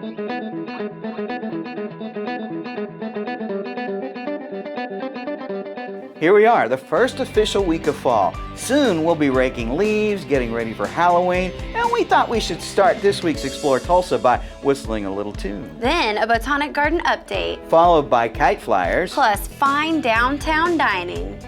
Here we are, the first official week of fall. Soon we'll be raking leaves, getting ready for Halloween, and we thought we should start this week's Explore Tulsa by whistling a little tune. Then a Botanic Garden update. Followed by kite flyers. Plus fine downtown dining.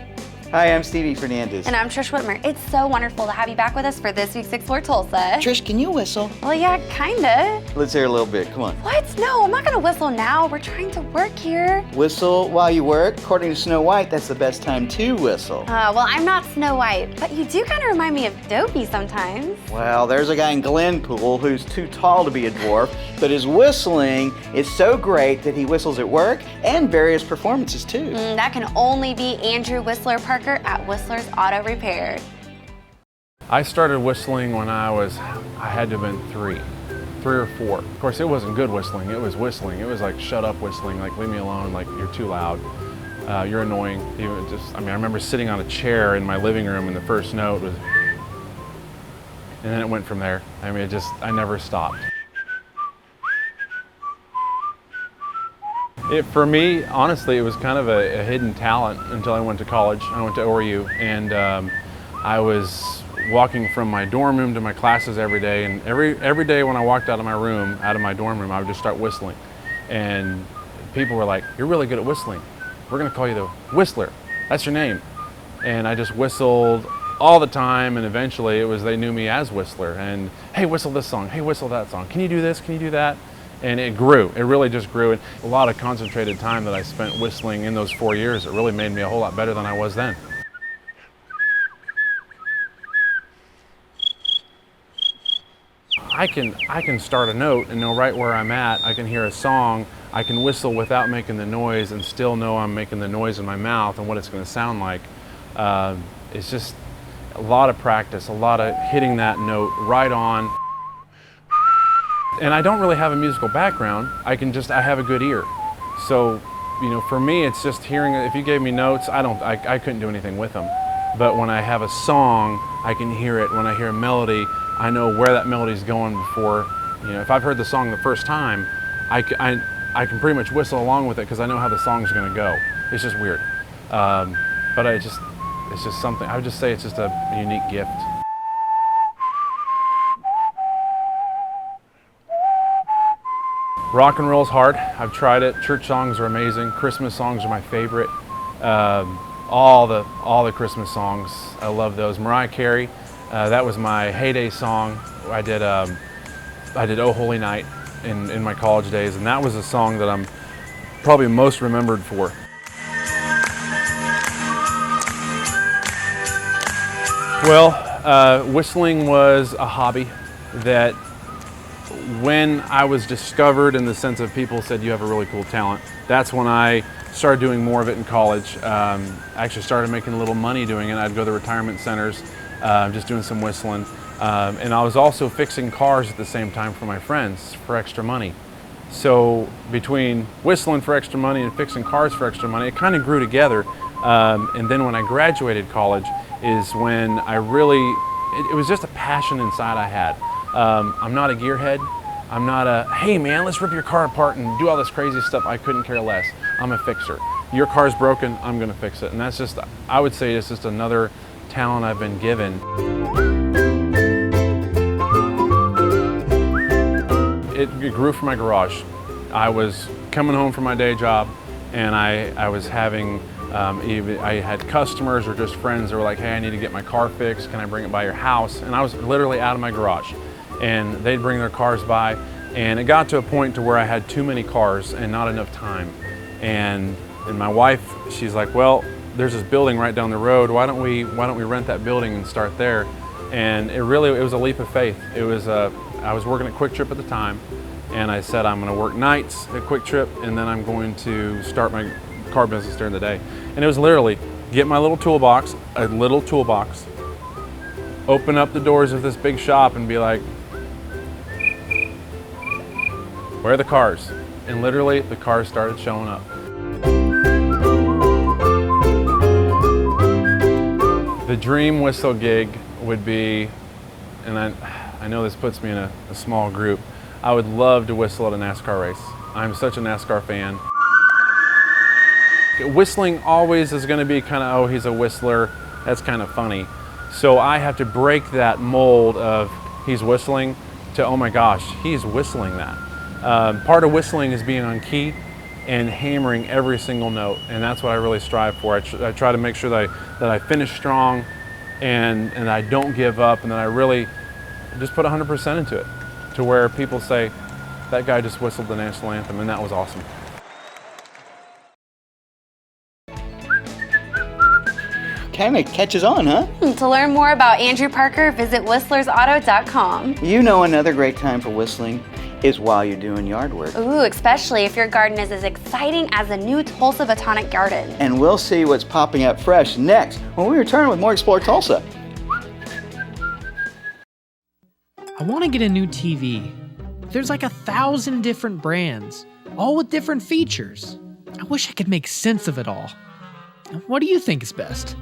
Hi, I'm Stevie Fernandez. And I'm Trish Whitmer. It's so wonderful to have you back with us for this week's Explore Tulsa. Trish, can you whistle? Well, yeah, kinda. Let's hear a little bit, come on. What? No, I'm not gonna whistle now. We're trying to work here. Whistle while you work? According to Snow White, that's the best time to whistle. Well, I'm not Snow White, but you do kind of remind me of Dopey sometimes. Well, there's a guy in Glenpool who's too tall to be a dwarf, but his whistling is so great that he whistles at work and various performances too. That can only be Andrew Whistler Parker at Whistler's Auto Repair. I started whistling when I had to have been three or four. Of course, it wasn't good whistling, it was whistling. It was like shut up whistling, like leave me alone, like you're too loud, you're annoying. I remember sitting on a chair in my living room and the first note was, and then it went from there. I never stopped. For me, honestly, it was kind of a hidden talent until I went to college. I went to ORU, and I was walking from my dorm room to my classes every day, and every day when I walked out of my dorm room, I would just start whistling. And people were like, "You're really good at whistling. We're gonna call you the Whistler. That's your name." And I just whistled all the time, and eventually they knew me as Whistler. And, "Hey, whistle this song. Hey, whistle that song. Can you do this? Can you do that?" And it grew. It really just grew. And a lot of concentrated time that I spent whistling in those 4 years, it really made me a whole lot better than I was then. I can start a note and know right where I'm at. I can hear a song. I can whistle without making the noise and still know I'm making the noise in my mouth and what it's going to sound like. It's just a lot of practice, a lot of hitting that note right on. And I don't really have a musical background. I have a good ear. So, for me, it's just hearing. If you gave me notes, I couldn't do anything with them. But when I have a song, I can hear it. When I hear a melody, I know where that melody's going before. If I've heard the song the first time, I can pretty much whistle along with it because I know how the song's going to go. It's just weird. But it's just something. I would just say it's just a unique gift. Rock and roll's hard. I've tried it. Church songs are amazing. Christmas songs are my favorite. All the Christmas songs, I love those. Mariah Carey, that was my heyday song. I did "Oh Holy Night" in my college days, and that was a song that I'm probably most remembered for. Well, whistling was a hobby that, when I was discovered in the sense of people said you have a really cool talent, that's when I started doing more of it in college. I actually started making a little money doing it. I'd go to retirement centers, just doing some whistling. And I was also fixing cars at the same time for my friends for extra money. So between whistling for extra money and fixing cars for extra money, it kind of grew together. And then when I graduated college is when it was just a passion inside I had. I'm not a gearhead. I'm not a, "Hey man, let's rip your car apart and do all this crazy stuff." I couldn't care less. I'm a fixer. Your car's broken, I'm gonna fix it. And that's just, I would say it's just another talent I've been given. It grew from my garage. I was coming home from my day job, and I was having, I had customers or just friends that were like, "Hey, I need to get my car fixed. Can I bring it by your house?" And I was literally out of my garage. And they'd bring their cars by, and it got to a point to where I had too many cars and not enough time. And my wife, she's like, "Well, there's this building right down the road. Why don't we rent that building and start there?" And it was a leap of faith. I was working at Quick Trip at the time, and I said, "I'm going to work nights at Quick Trip, and then I'm going to start my car business during the day." And it was literally get my little toolbox, open up the doors of this big shop and be like, "Where are the cars?" And literally the cars started showing up. The dream whistle gig would be, and I know this puts me in a small group, I would love to whistle at a NASCAR race. I'm such a NASCAR fan. Whistling always is going to be kind of, oh, he's a whistler, that's kind of funny. So I have to break that mold of he's whistling to, oh my gosh, he's whistling that. Part of whistling is being on key and hammering every single note, and that's what I really strive for. I try to make sure that I finish strong and I don't give up, and that I really just put 100% into it, to where people say, that guy just whistled the national anthem, and that was awesome. Kind of catches on, huh? To learn more about Andrew Parker, visit whistlersauto.com. You know, another great time for whistling is while you're doing yard work. Ooh, especially if your garden is as exciting as the new Tulsa Botanic Garden. And we'll see what's popping up fresh next when we return with more Explore Tulsa. I want to get a new TV. There's like 1,000 different brands, all with different features. I wish I could make sense of it all. What do you think is best?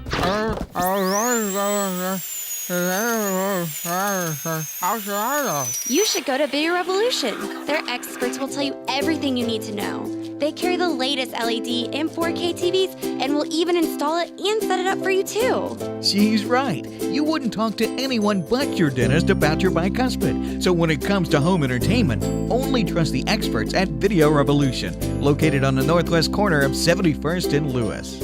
You should go to Video Revolution. Their experts will tell you everything you need to know. They carry the latest LED and 4K TVs and will even install it and set it up for you too. She's right. You wouldn't talk to anyone but your dentist about your bicuspid. So when it comes to home entertainment, only trust the experts at Video Revolution, located on the northwest corner of 71st and Lewis.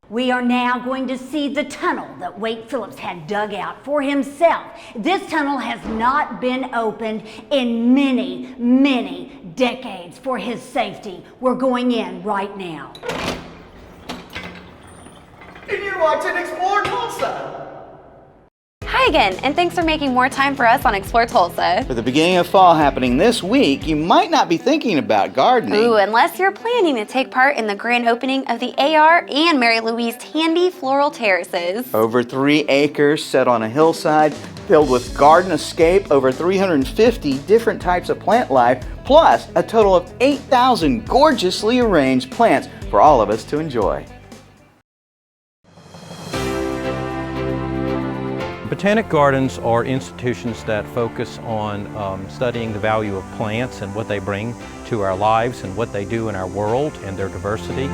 We are now going to see the tunnel that Wade Phillips had dug out for himself. This tunnel has not been opened in many, many decades for his safety. We're going in right now. And you're watching Explore Tulsa. Hi again, and thanks for making more time for us on Explore Tulsa. With the beginning of fall happening this week, you might not be thinking about gardening. Ooh, unless you're planning to take part in the grand opening of the AR and Mary Louise Tandy Floral Terraces. Over 3 acres set on a hillside, filled with garden escape, over 350 different types of plant life, plus a total of 8,000 gorgeously arranged plants for all of us to enjoy. Botanic gardens are institutions that focus on studying the value of plants and what they bring to our lives and what they do in our world and their diversity.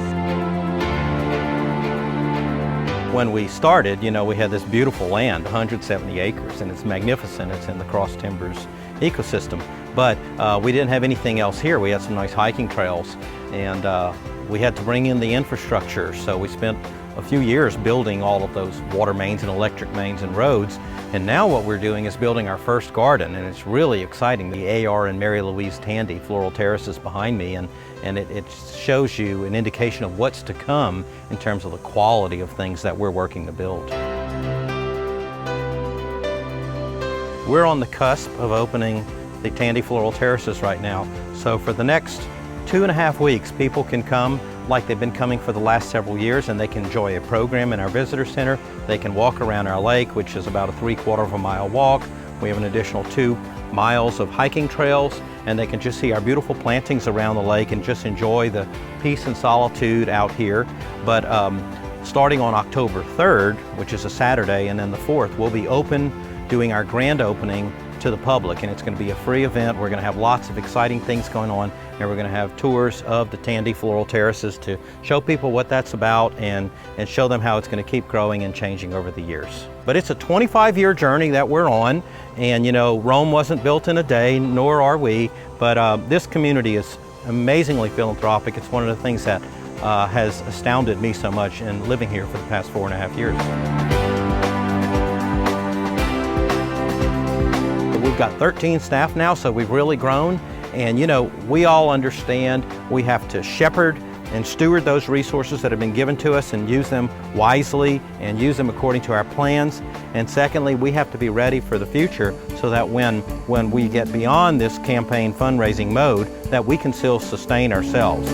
When we started, you know, we had this beautiful land, 170 acres, and it's magnificent. It's in the Cross Timbers ecosystem. But we didn't have anything else here. We had some nice hiking trails, and we had to bring in the infrastructure. So we spent a few years building all of those water mains and electric mains and roads. And now what we're doing is building our first garden, and it's really exciting. The AR and Mary Louise Tandy Floral Terraces behind me, and it shows you an indication of what's to come in terms of the quality of things that we're working to build. We're on the cusp of opening the Tandy Floral Terraces right now. So for the next 2.5 weeks, people can come like they've been coming for the last several years, and they can enjoy a program in our visitor center. They can walk around our lake, which is about a 3/4 mile walk. We have an additional 2 miles of hiking trails, and they can just see our beautiful plantings around the lake and just enjoy the peace and solitude out here. But starting on October 3rd, which is a Saturday, and then the 4th, we'll be open, doing our grand opening to the public, and it's going to be a free event. We're going to have lots of exciting things going on, and we're going to have tours of the Tandy Floral Terraces to show people what that's about and show them how it's going to keep growing and changing over the years. But it's a 25-year journey that we're on, and you know, Rome wasn't built in a day, nor are we, but this community is amazingly philanthropic. It's one of the things that has astounded me so much in living here for the past 4.5 years. We've got 13 staff now, so we've really grown. And you know, we all understand we have to shepherd and steward those resources that have been given to us and use them wisely and use them according to our plans. And secondly, we have to be ready for the future so that when we get beyond this campaign fundraising mode, that we can still sustain ourselves.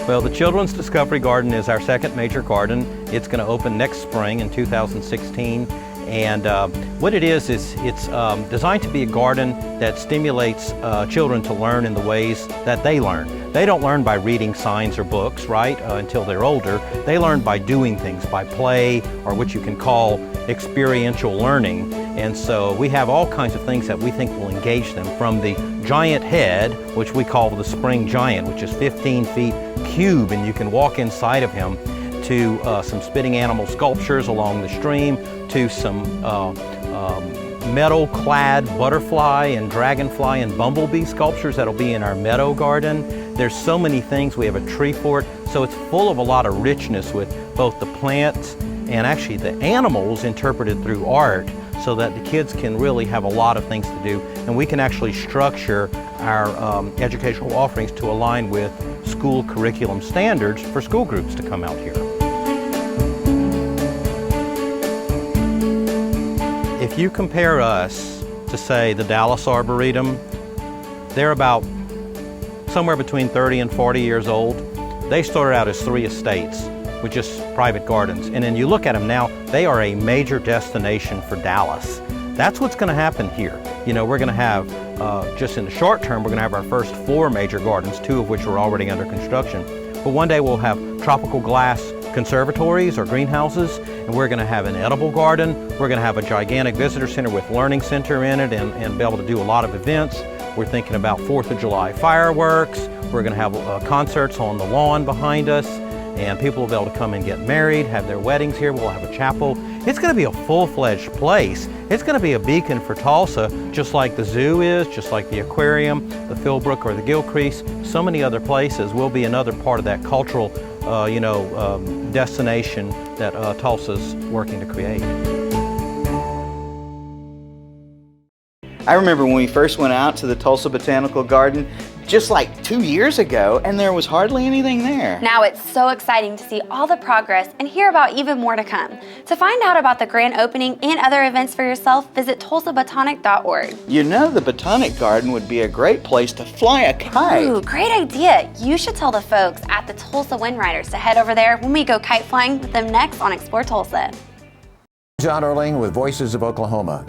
Well, the Children's Discovery Garden is our second major garden. It's going to open next spring in 2016. And what it is it's designed to be a garden that stimulates children to learn in the ways that they learn. They don't learn by reading signs or books, right, until they're older. They learn by doing things, by play, or what you can call experiential learning. And so we have all kinds of things that we think will engage them, from the giant head, which we call the spring giant, which is 15 feet cube, and you can walk inside of him, to some spitting animal sculptures along the stream, to some metal-clad butterfly and dragonfly and bumblebee sculptures that'll be in our meadow garden. There's so many things. We have a tree fort, so it's full of a lot of richness with both the plants and actually the animals interpreted through art, so that the kids can really have a lot of things to do, and we can actually structure our educational offerings to align with school curriculum standards for school groups to come out here. If you compare us to, say, the Dallas Arboretum, they're about somewhere between 30 and 40 years old. They started out as 3 estates with just private gardens. And then you look at them now, they are a major destination for Dallas. That's what's gonna happen here. You know, we're gonna have, just in the short term, we're gonna have our first 4 major gardens, 2 of which are already under construction. But one day we'll have tropical glass conservatories or greenhouses, and we're gonna have an edible garden. We're gonna have a gigantic visitor center with learning center in it, and be able to do a lot of events. We're thinking about 4th of July fireworks. We're gonna have concerts on the lawn behind us, and people will be able to come and get married, have their weddings here. We'll have a chapel. It's gonna be a full-fledged place. It's gonna be a beacon for Tulsa, just like the zoo is, just like the aquarium, the Philbrook or the Gilcrease, so many other places. Will be another part of that cultural destination that Tulsa's working to create. I remember when we first went out to the Tulsa Botanical Garden just like 2 years ago, and there was hardly anything there. Now it's so exciting to see all the progress and hear about even more to come. To find out about the grand opening and other events for yourself, visit tulsabotanic.org. You know, the Botanic Garden would be a great place to fly a kite. Ooh, great idea. You should tell the folks at the Tulsa Wind Riders to head over there when we go kite flying with them next on Explore Tulsa. John Erling with Voices of Oklahoma.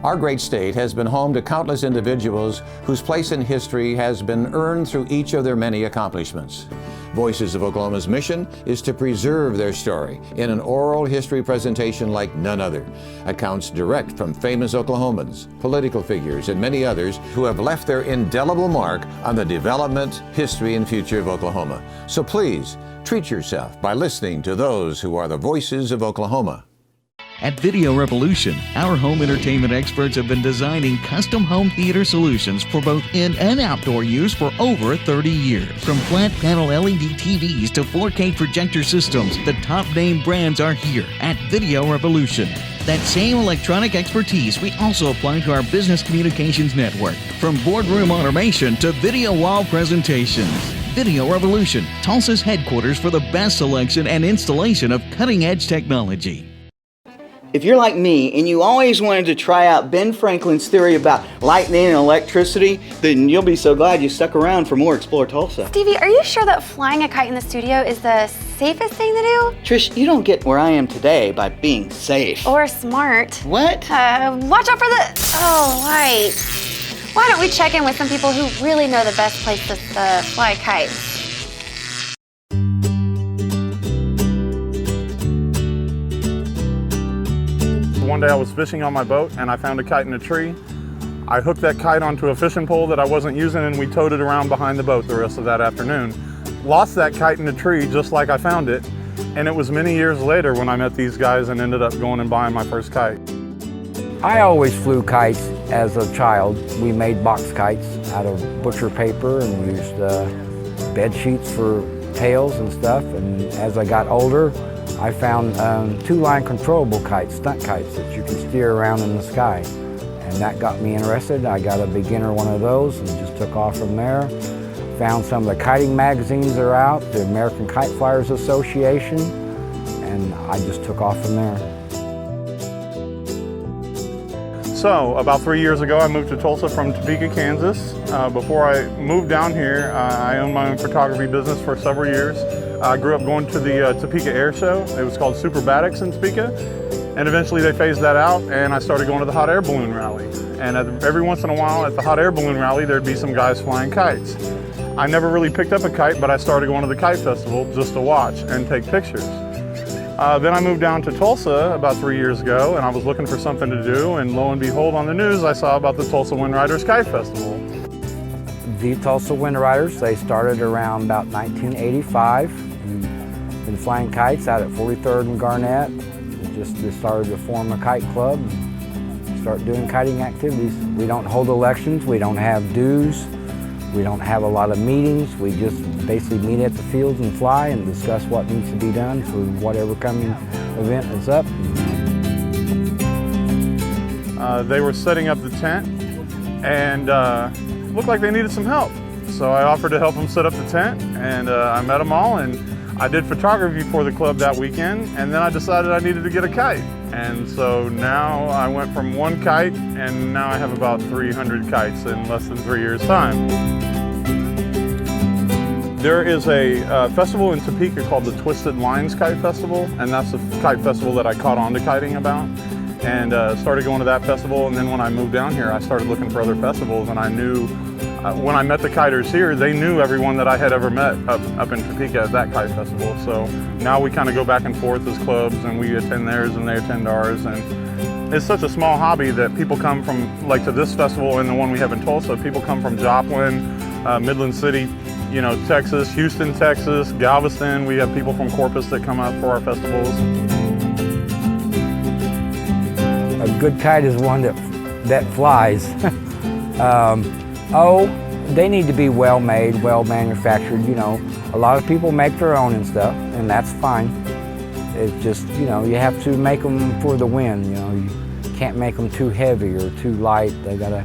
Our great state has been home to countless individuals whose place in history has been earned through each of their many accomplishments. Voices of Oklahoma's mission is to preserve their story in an oral history presentation like none other. Accounts direct from famous Oklahomans, political figures, and many others who have left their indelible mark on the development, history, and future of Oklahoma. So please, treat yourself by listening to those who are the voices of Oklahoma. At Video Revolution, our home entertainment experts have been designing custom home theater solutions for both in and outdoor use for over 30 years. From flat panel LED TVs to 4K projector systems, the top name brands are here at Video Revolution. That same electronic expertise we also apply to our business communications network, from boardroom automation to video wall presentations. Video Revolution, Tulsa's headquarters for the best selection and installation of cutting-edge technology. If you're like me and you always wanted to try out Ben Franklin's theory about lightning and electricity, then you'll be so glad you stuck around for more Explore Tulsa. Stevie, are you sure that flying a kite in the studio is the safest thing to do? Trish, you don't get where I am today by being safe. Or smart. What? Watch out for the... Oh, light. Why don't we check in with some people who really know the best place to fly a kite? One day I was fishing on my boat and I found a kite in a tree. I hooked that kite onto a fishing pole that I wasn't using, and we towed it around behind the boat the rest of that afternoon. Lost that kite in a tree just like I found it, and it was many years later when I met these guys and ended up going and buying my first kite. I always flew kites as a child. We made box kites out of butcher paper and we used bed sheets for tails and stuff, and as I got older I found 2-line controllable kites, stunt kites that you can steer around in the sky. And that got me interested. I got a beginner one of those and just took off from there. Found some of the kiting magazines that are out, the American Kite Flyers Association, and I just took off from there. So, about 3 years ago, I moved to Tulsa from Topeka, Kansas. Before I moved down here, I owned my own photography business for several years. I grew up going to the Topeka Air Show. It was called Superbatics in Topeka. And eventually they phased that out, and I started going to the hot air balloon rally. And every once in a while at the hot air balloon rally, there'd be some guys flying kites. I never really picked up a kite, but I started going to the kite festival just to watch and take pictures. Then I moved down to Tulsa about 3 years ago, and I was looking for something to do, and lo and behold, on the news, I saw about the Tulsa Wind Riders Kite Festival. The Tulsa Wind Riders, they started around about 1985. We've been flying kites out at 43rd and Garnett. We just started to form a kite club and start doing kiting activities. We don't hold elections, we don't have dues, we don't have a lot of meetings. We just basically meet at the fields and fly and discuss what needs to be done for whatever coming event is up. They were setting up the tent, and looked like they needed some help. So I offered to help them set up the tent, and I met them all, and I did photography for the club that weekend, and then I decided I needed to get a kite. And so now I went from one kite, and now I have about 300 kites in less than 3 years' time. There is a festival in Topeka called the Twisted Lines Kite Festival, and that's the kite festival that I caught on to kiting about. And started going to that festival, and then when I moved down here, I started looking for other festivals, and I knew, when I met the kiters here, they knew everyone that I had ever met up in Topeka at that kite festival. So now we kind of go back and forth as clubs, and we attend theirs and they attend ours. And it's such a small hobby that people come from, like to this festival and the one we have in Tulsa, people come from Joplin, Midland City, you know, Texas, Houston, Texas, Galveston. We have people from Corpus that come out for our festivals. A good kite is one that flies. They need to be well made, well manufactured. You know, a lot of people make their own and stuff, and that's fine. It's just, you know, you have to make them for the wind. You know, you can't make them too heavy or too light. They gotta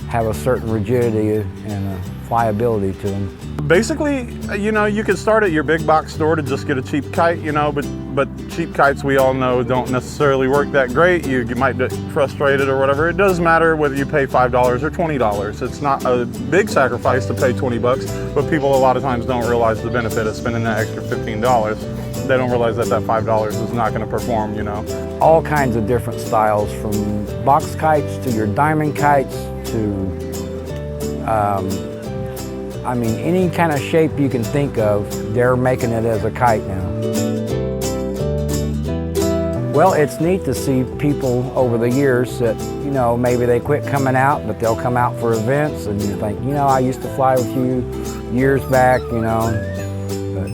have a certain rigidity and flyability to them. Basically, you know, you could start at your big box store to just get a cheap kite, you know, but cheap kites, we all know, don't necessarily work that great. You might get frustrated or whatever. It does matter whether you pay $5 or $20. It's not a big sacrifice to pay 20 bucks, but people a lot of times don't realize the benefit of spending that extra $15. They don't realize that $5 is not going to perform, you know. All kinds of different styles, from box kites to your diamond kites to I mean, any kind of shape you can think of, they're making it as a kite now. Well, it's neat to see people over the years that, you know, maybe they quit coming out, but they'll come out for events, and you think, you know, I used to fly with you years back, you know. But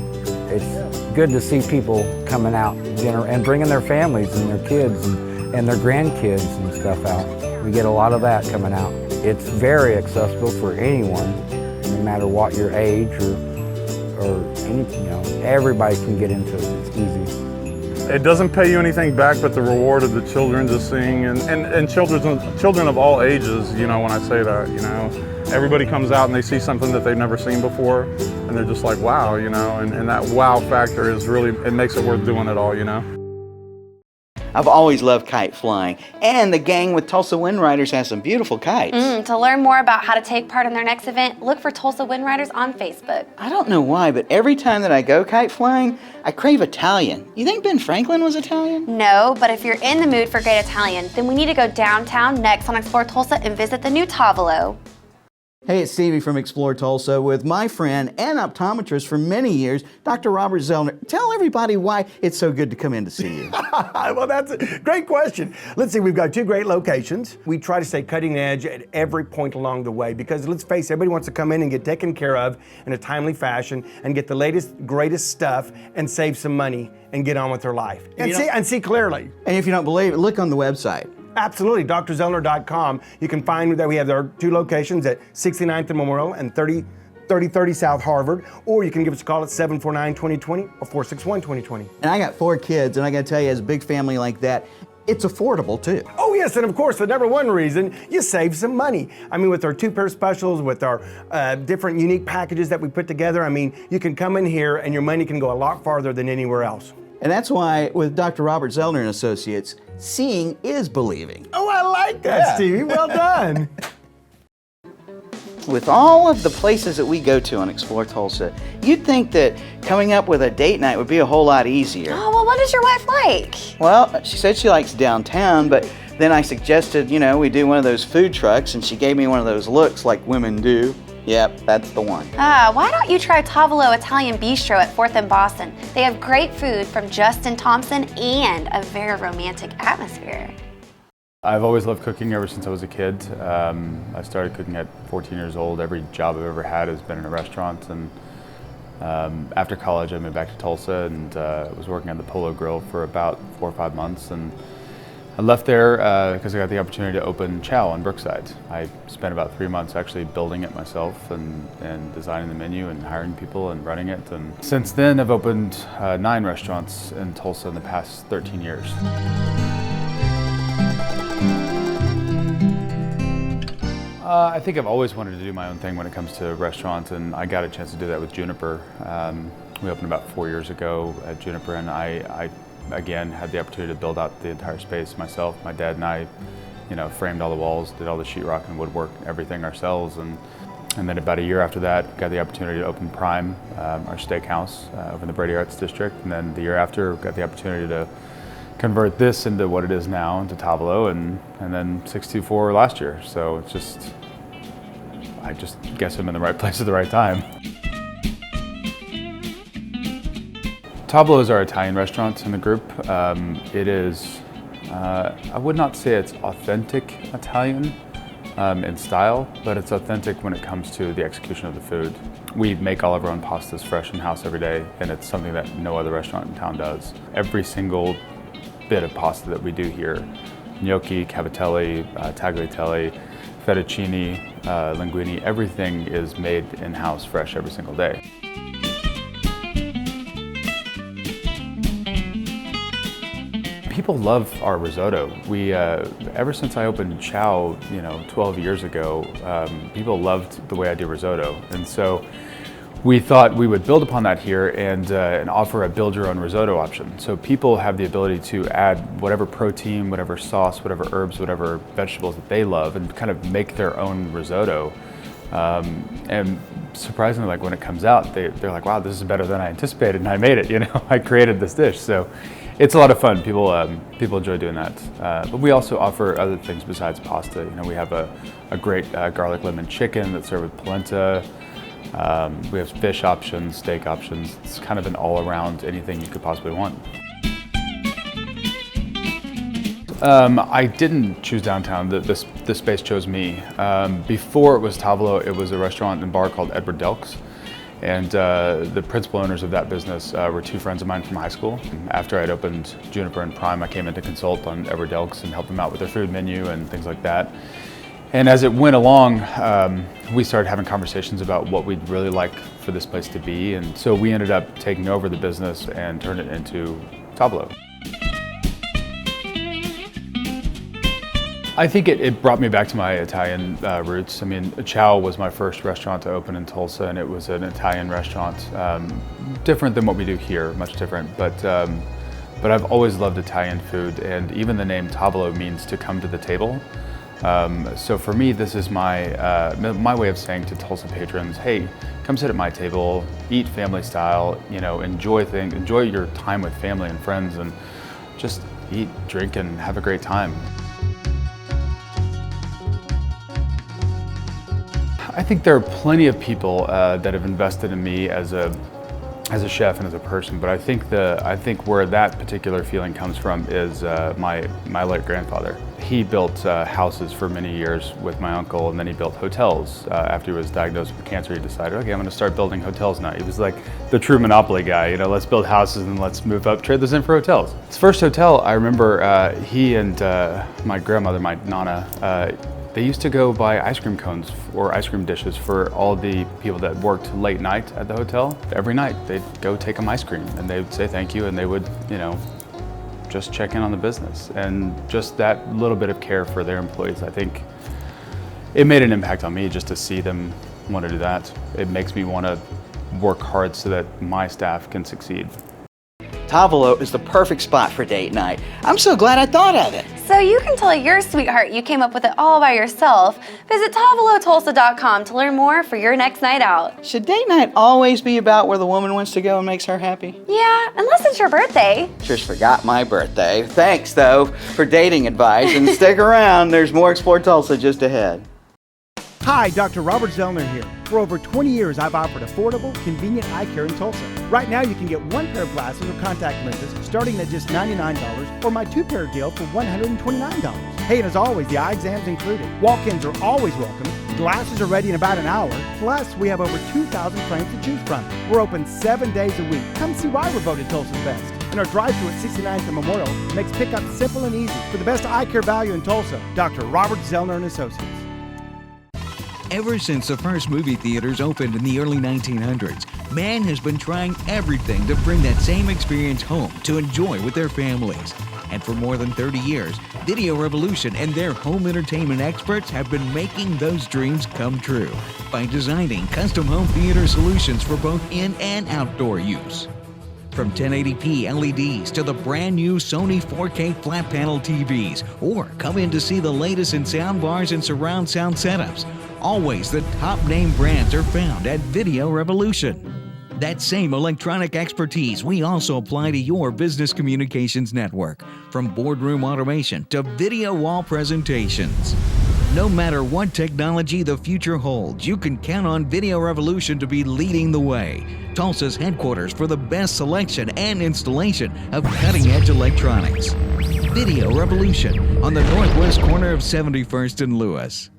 it's good to see people coming out and bringing their families and their kids and their grandkids and stuff out. We get a lot of that coming out. It's very accessible for anyone, no matter what your age or any, you know, everybody can get into it. It's easy. It doesn't pay you anything back but the reward of the children just seeing, and children of all ages, you know, when I say that, you know. Everybody comes out and they see something that they've never seen before, and they're just like, wow, you know, and that wow factor is really, it makes it worth doing it all, you know. I've always loved kite flying, and the gang with Tulsa Wind Riders has some beautiful kites. To learn more about how to take part in their next event, look for Tulsa Wind Riders on Facebook. I don't know why, but every time that I go kite flying, I crave Italian. You think Ben Franklin was Italian? No, but if you're in the mood for great Italian, then we need to go downtown next on Explore Tulsa and visit the new Tavolo. Hey, it's Stevie from Explore Tulsa with my friend and optometrist for many years, Dr. Robert Zellner. Tell everybody why it's so good to come in to see you. Well, that's a great question. Let's see, we've got two great locations. We try to stay cutting edge at every point along the way because, let's face it, everybody wants to come in and get taken care of in a timely fashion and get the latest, greatest stuff and save some money and get on with their life and see clearly. And if you don't believe it, look on the website. Absolutely, drzellner.com. You can find that we have our two locations at 69th and Memorial and 3030 South Harvard, or you can give us a call at 749-2020 or 461-2020. And I got 4 kids, and I gotta tell you, as a big family like that, it's affordable too. Oh yes, and of course, the number one reason, you save some money. I mean, with our 2-pair specials, with our different unique packages that we put together, I mean, you can come in here and your money can go a lot farther than anywhere else. And that's why with Dr. Robert Zellner and Associates, seeing is believing. Oh, I like that, Stevie. Well done. with all of the places that we go to on Explore Tulsa, you'd think that coming up with a date night would be a whole lot easier. Oh, well, what is your wife like? Well, she said she likes downtown, but then I suggested, we do one of those food trucks, and she gave me one of those looks like women do. Yep, that's the one. Why don't you try Tavolo Italian Bistro at 4th and Boston? They have great food from Justin Thompson and a very romantic atmosphere. I've always loved cooking ever since I was a kid. I started cooking at 14 years old. Every job I've ever had has been in a restaurant. And after college, I moved back to Tulsa and was working at the Polo Grill for about 4 or 5 months. And I left there because I got the opportunity to open Chow on Brookside. I spent about 3 months actually building it myself and designing the menu and hiring people and running it. And since then, I've opened 9 restaurants in Tulsa in the past 13 years. I think I've always wanted to do my own thing when it comes to restaurants, and I got a chance to do that with Juniper. We opened about 4 years ago at Juniper, and I again had the opportunity to build out the entire space myself. My dad and I, framed all the walls, did all the sheetrock and woodwork, everything ourselves, and then about a year after that, got the opportunity to open Prime, our steakhouse, over in the Brady Arts District, and then the year after, got the opportunity to convert this into what it is now, into Tavolo, and then 624 last year. So it's I just guess I'm in the right place at the right time. Tavolo is our Italian restaurant in the group. It is, I would not say it's authentic Italian in style, but it's authentic when it comes to the execution of the food. We make all of our own pastas fresh in-house every day, and it's something that no other restaurant in town does. Every single bit of pasta that we do here, gnocchi, cavatelli, tagliatelle, fettuccine, linguine, everything is made in-house fresh every single day. People love our risotto. We, ever since I opened Chow, 12 years ago, people loved the way I do risotto. And so we thought we would build upon that here and offer a build your own risotto option. So people have the ability to add whatever protein, whatever sauce, whatever herbs, whatever vegetables that they love and kind of make their own risotto. And surprisingly, like when it comes out, they're like, wow, this is better than I anticipated, and I made it, I created this dish. So it's a lot of fun. People enjoy doing that. But we also offer other things besides pasta. We have a great garlic lemon chicken that's served with polenta. We have fish options, steak options. It's kind of an all-around anything you could possibly want. I didn't choose downtown. The space chose me. Before it was Tavolo, it was a restaurant and bar called Edward Delk's. And the principal owners of that business were 2 friends of mine from high school. After I'd opened Juniper and Prime, I came in to consult on Edward Delk's and help them out with their food menu and things like that. And as it went along, we started having conversations about what we'd really like for this place to be. And so we ended up taking over the business and turned it into Tavolo. I think it brought me back to my Italian roots. I mean, Chow was my first restaurant to open in Tulsa, and it was an Italian restaurant. Different than what we do here, much different. But I've always loved Italian food, and even the name Tavolo means to come to the table. So for me, this is my way of saying to Tulsa patrons, hey, come sit at my table, eat family style, enjoy your time with family and friends, and just eat, drink, and have a great time. I think there are plenty of people that have invested in me as a chef and as a person, but I think where that particular feeling comes from is my late grandfather. He built houses for many years with my uncle, and then he built hotels. After he was diagnosed with cancer, he decided, okay, I'm going to start building hotels now. He was like the true monopoly guy, let's build houses and let's move up, trade those in for hotels. His first hotel, I remember he and my grandmother, my Nana, they used to go buy ice cream cones or ice cream dishes for all the people that worked late night at the hotel. Every night they'd go take them ice cream and they would say thank you, and they would, just check in on the business. And just that little bit of care for their employees, I think it made an impact on me just to see them want to do that. It makes me want to work hard so that my staff can succeed. Tavolo is the perfect spot for date night. I'm so glad I thought of it. So you can tell your sweetheart you came up with it all by yourself. Visit Tavolotulsa.com to learn more for your next night out. Should date night always be about where the woman wants to go and makes her happy? Yeah, unless it's your birthday. Just forgot my birthday. Thanks, though, for dating advice, and stick around. There's more Explore Tulsa just ahead. Hi, Dr. Robert Zellner here. For over 20 years, I've offered affordable, convenient eye care in Tulsa. Right now, you can get one pair of glasses or contact lenses starting at just $99, or my two-pair deal for $129. Hey, and as always, the eye exam's included. Walk-ins are always welcome. Glasses are ready in about an hour. Plus, we have over 2,000 frames to choose from. We're open 7 days a week. Come see why we're voted Tulsa's best. And our drive-thru at 69th and Memorial makes pickup simple and easy. For the best eye care value in Tulsa, Dr. Robert Zellner and Associates. Ever since the first movie theaters opened in the early 1900s, man has been trying everything to bring that same experience home to enjoy with their families. And for more than 30 years, Video Revolution and their home entertainment experts have been making those dreams come true by designing custom home theater solutions for both in and outdoor use. From 1080p LEDs to the brand new Sony 4K flat panel TVs, or come in to see the latest in sound bars and surround sound setups. Always the top name brands are found at Video Revolution. That same electronic expertise we also apply to your business communications network, from boardroom automation to video wall presentations. No matter what technology the future holds, you can count on Video Revolution to be leading the way. Tulsa's headquarters for the best selection and installation of cutting-edge electronics. Video Revolution on the northwest corner of 71st and Lewis.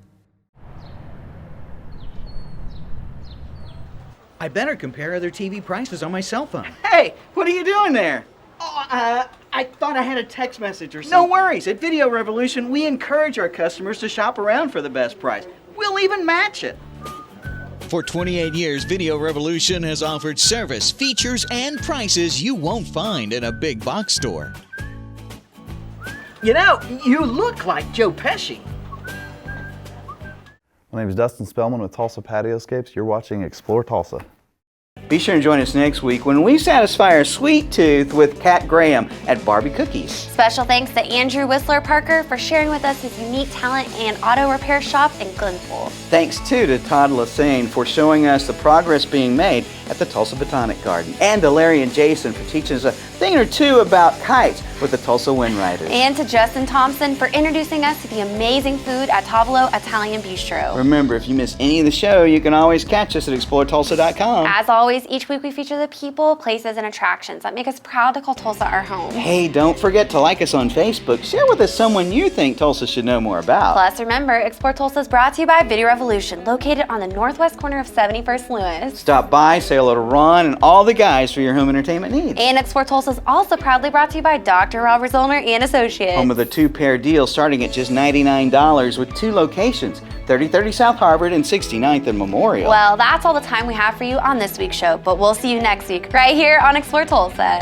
I better compare other TV prices on my cell phone. Hey, what are you doing there? Oh, I thought I had a text message or something. No worries. At Video Revolution, we encourage our customers to shop around for the best price. We'll even match it. For 28 years, Video Revolution has offered service, features, and prices you won't find in a big box store. You know, you look like Joe Pesci. My name is Dustin Spellman with Tulsa Patioscapes. You're watching Explore Tulsa. Be sure and join us next week when we satisfy our sweet tooth with Kat Graham at Barbie Cookies. Special thanks to Andrew Whistler Parker for sharing with us his unique talent and auto repair shop in Glenpool. Thanks too to Todd Lassane for showing us the progress being made at the Tulsa Botanic Garden. And to Larry and Jason for teaching us a thing or two about kites with the Tulsa Wind Riders. And to Justin Thompson for introducing us to the amazing food at Tavolo Italian Bistro. Remember, if you miss any of the show, you can always catch us at ExploreTulsa.com. As always, each week we feature the people, places, and attractions that make us proud to call Tulsa our home. Hey, don't forget to like us on Facebook. Share with us someone you think Tulsa should know more about. Plus, remember, Explore Tulsa is brought to you by Video Revolution, located on the northwest corner of 71st Lewis. Stop by, say hello to Ron and all the guys for your home entertainment needs. And Explore Tulsa is also proudly brought to you by Dr. Robert Zollner and Associates. Home of the two-pair deal starting at just $99 with 2 locations, 3030 South Harvard and 69th and Memorial. Well, that's all the time we have for you on this week's show, but we'll see you next week right here on Explore Tulsa.